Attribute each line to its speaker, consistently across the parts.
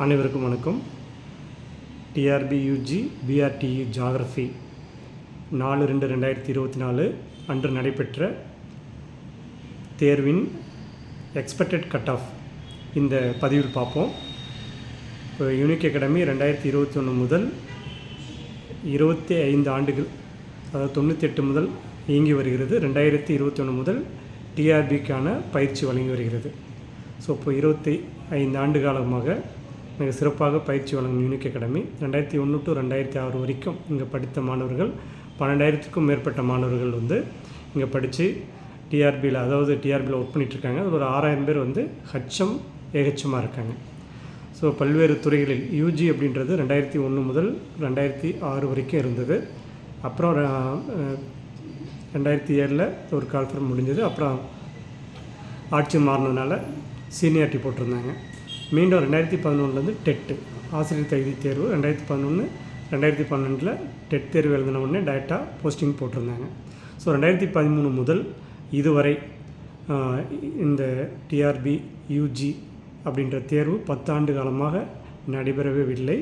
Speaker 1: அனைவருக்கும் வணக்கம். TRP UG BRTE geography 4/2/2024 அன்று நடைபெற்ற தேர்வின் எக்ஸ்பெக்டட் கட் ஆஃப் இந்த பதிவில் பார்ப்போம். இப்போ யூனிக் அகாடமி 2021 முதல் 25 ஆண்டுகள், அதாவது 98 முதல் இயங்கி வருகிறது. 2021 முதல் டிஆர்பிக்கான பயிற்சி வழங்கி வருகிறது. ஸோ இப்போ 25 ஆண்டு காலமாக மிக சிறப்பாக பயிற்சி வழங்கும் யூனிக் அகாடமி 2001 to 2006 வரைக்கும் இங்கே படித்த மாணவர்கள் 12,000க்கும் மேற்பட்ட மாணவர்கள் இங்கே படித்து டிஆர்பியில், அதாவது டிஆர்பியில் ஒர்க் பண்ணிகிட்ருக்காங்க. அது ஒரு 6,000 பேர் ஹச்எம் ஏஹெச்எம்மாக இருக்காங்க. ஸோ பல்வேறு துறைகளில் யூஜி அப்படின்றது 2001 முதல் 2006 வரைக்கும் இருந்தது. அப்புறம் 2007 ஒரு கால்ஃபர் முடிஞ்சது. அப்புறம் ஆட்சி மாறினதுனால சீனியாரிட்டி போட்டிருந்தாங்க. மீண்டும் 2011 டெட்டு ஆசிரியர் தகுதி தேர்வு 2011 2012 டெட் தேர்வு எழுதின உடனே டேரெக்டாக போஸ்டிங் போட்டிருந்தாங்க. ஸோ 2013 முதல் இதுவரை இந்த டிஆர்பி யூஜி அப்படின்ற தேர்வு 10 ஆண்டு காலமாக நடைபெறவே இல்லை.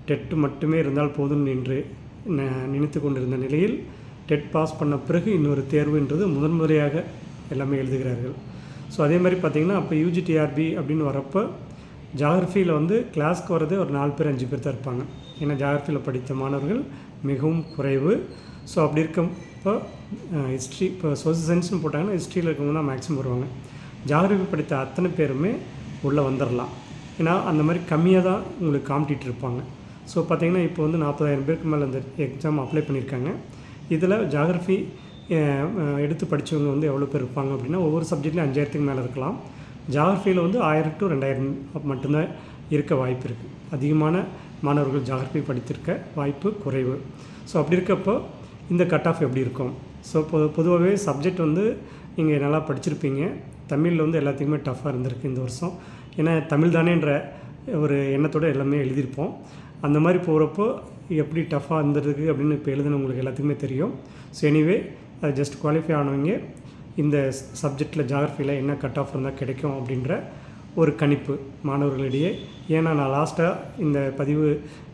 Speaker 1: டெட்டு மட்டுமே இருந்தால் போதும் என்று நினைத்து கொண்டிருந்த நிலையில் டெட் பாஸ் பண்ண பிறகு இன்னொரு தேர்வுன்றது முதன்முறையாக எல்லாமே எழுதுகிறார்கள். ஸோ அதே மாதிரி பார்த்திங்கன்னா அப்போ யூஜி டிஆர்பி அப்படின்னு வரப்போ ஜியாகிரஃபியில் கிளாஸ்க்கு வரதே ஒரு 4 பேர் 5 பேர் தான் இருப்பாங்க. ஏன்னா ஜியாகிரஃபியில் படித்த மாணவர்கள் மிகவும் குறைவு. ஸோ அப்படி இருக்கப்போ ஹிஸ்ட்ரி, இப்போ சோசியல் சயின்ஸ்னு போட்டாங்கன்னா ஹிஸ்ட்ரியில் இருக்கவங்க தான் மேக்ஸிமம் வருவாங்க. ஜியாகிரஃபி படித்த அத்தனை பேருமே உள்ளே வந்துடலாம். ஏன்னா அந்த மாதிரி கம்மியாக தான் உங்களுக்கு காம்படிட்டு இருப்பாங்க. ஸோ பார்த்திங்கன்னா இப்போ 40,000 பேருக்கு மேலே அந்த எக்ஸாம் அப்ளை பண்ணியிருக்காங்க. இதில் ஜியாகிரஃபி எடுத்து படித்தவங்க எவ்வளோ பேர் இருப்பாங்க அப்படின்னா ஒவ்வொரு சப்ஜெக்ட்லேயும் 5,000க்கு மேலே இருக்கலாம். ஜியாகிரஃபியில் 1,000 to 2,000 மட்டும்தான் இருக்க வாய்ப்பு இருக்குது. அதிகமான மாணவர்கள் ஜியாகிரஃபி படித்திருக்க வாய்ப்பு குறைவு. ஸோ அப்படி இருக்கப்போ இந்த கட் ஆஃப் எப்படி இருக்கும்? ஸோ பொதுவாகவே சப்ஜெக்ட் நீங்கள் நல்லா படிச்சிருப்பீங்க. தமிழில் எல்லாத்துக்குமே டஃப்பாக இருந்திருக்கு இந்த வருஷம். ஏன்னா தமிழ் தானேன்ற ஒரு எண்ணத்தோடு எல்லாமே எழுதியிருப்போம். அந்த மாதிரி போகிறப்போ எப்படி டஃப்பாக இருந்திருக்கு அப்படின்னு இப்போ எழுதுனவங்களுக்கு எல்லாத்துக்குமே தெரியும். ஸோ எனிவே அது ஜஸ்ட் குவாலிஃபை ஆனவங்க இந்த சப்ஜெக்டில் ஜியாகிரஃபியில் என்ன கட் ஆஃப் இருந்தால் கிடைக்கும் அப்படின்ற ஒரு கணிப்பு மாணவர்களிடையே. ஏன்னா நான் லாஸ்ட்டாக இந்த பதிவு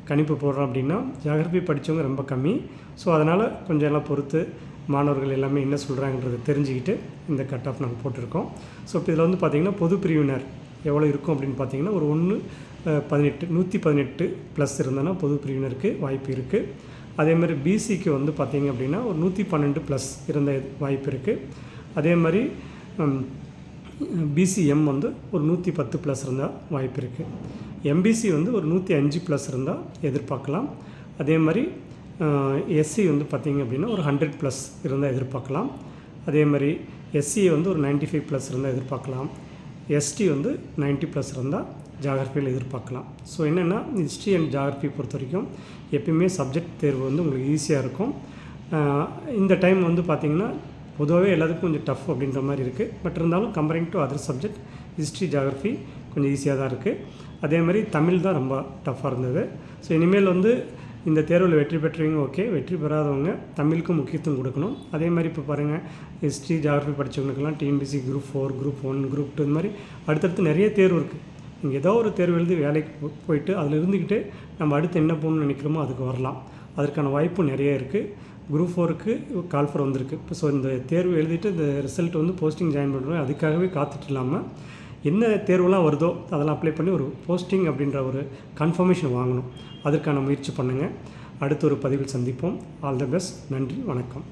Speaker 1: கணிப்பு போடுறேன் அப்படின்னா ஜியாகிரஃபி படித்தவங்க ரொம்ப கம்மி. ஸோ அதனால் கொஞ்சம் எல்லாம் பொறுத்து மாணவர்கள் எல்லாமே என்ன சொல்கிறாங்கன்றதை தெரிஞ்சுக்கிட்டு இந்த கட் ஆஃப் நாங்கள் போட்டிருக்கோம். ஸோ இப்போ இதில் பார்த்திங்கன்னா பொது பிரிவினர் எவ்வளோ இருக்கும் அப்படின்னு பார்த்திங்கன்னா ஒரு 118 ப்ளஸ் இருந்ததுன்னா பொது பிரிவினருக்கு வாய்ப்பு இருக்குது. அதேமாதிரி பிசிக்கு பார்த்திங்க அப்படின்னா ஒரு 112 ப்ளஸ் இருந்த வாய்ப்பு இருக்குது. அதே மாதிரி பிசிஎம் ஒரு 110 ப்ளஸ் இருந்தால் வாய்ப்பு இருக்குது. எம்பிசி ஒரு 105 ப்ளஸ் இருந்தால் எதிர்பார்க்கலாம். அதே மாதிரி எஸ்சி பார்த்திங்க அப்படின்னா ஒரு 100 ப்ளஸ் இருந்தால் எதிர்பார்க்கலாம். அதே மாதிரி எஸ்சி ஒரு 95 ப்ளஸ் இருந்தால் எதிர்பார்க்கலாம். எஸ்டி 90 ப்ளஸ் இருந்தால் ஜியாகிரஃபியில் எதிர்பார்க்கலாம். ஸோ என்னென்னா ஹிஸ்ட்ரி அண்ட் ஜியாகிரஃபி பொறுத்த வரைக்கும் எப்பயுமே சப்ஜெக்ட் தேர்வு உங்களுக்கு ஈஸியாக இருக்கும். இந்த டைம் பார்த்திங்கன்னா பொதுவாகவே எல்லாத்துக்கும் கொஞ்சம் டஃப் அப்படின்ற மாதிரி இருக்குது. பட் இருந்தாலும் comparing to other subject history geography கொஞ்சம் ஈஸியாக தான் இருக்குது. அதே மாதிரி தமிழ் தான் ரொம்ப டஃப்பாக இருந்தது. ஸோ இனிமேல் இந்த தேர்வில் வெற்றி பெற்றவங்க ஓகே, வெற்றி பெறாதவங்க தமிழுக்கும் முக்கியத்துவம் கொடுக்கணும். அதே மாதிரி இப்போ பாருங்கள், ஹிஸ்ட்ரி ஜியாகிரஃபி படித்தவங்களுக்கெல்லாம் டிஎன்பிசி குரூப் 4, குரூப் 1, குரூப் 2 இந்த மாதிரி அடுத்தடுத்து நிறைய தேர்வு இருக்குது. நீங்கள் ஏதோ ஒரு தேர்வு எழுதி வேலைக்கு போயிட்டு அதில் இருந்துக்கிட்டு நம்ம அடுத்து என்ன போகணும்னு நினைக்கிறோமோ அதுக்கு வரலாம். அதற்கான வாய்ப்பு நிறைய இருக்குது. குரூப் 4க்கு கால்ஃபர் வந்திருக்கு. இப்போ ஸோ இந்த தேர்வு எழுதிட்டு இந்த ரிசல்ட் போஸ்டிங் ஜாயின் பண்ணுறோம். அதுக்காகவே காத்துட்டு இல்லாமல் என்ன தேர்வுலாம் வருதோ அதெல்லாம் அப்ளை பண்ணி ஒரு போஸ்டிங் அப்படின்ற ஒரு கன்ஃபர்மேஷன் வாங்கணும். அதற்கான முயற்சி பண்ணுங்கள். அடுத்த ஒரு பதிவில் சந்திப்போம். All the best. நன்றி, வணக்கம்.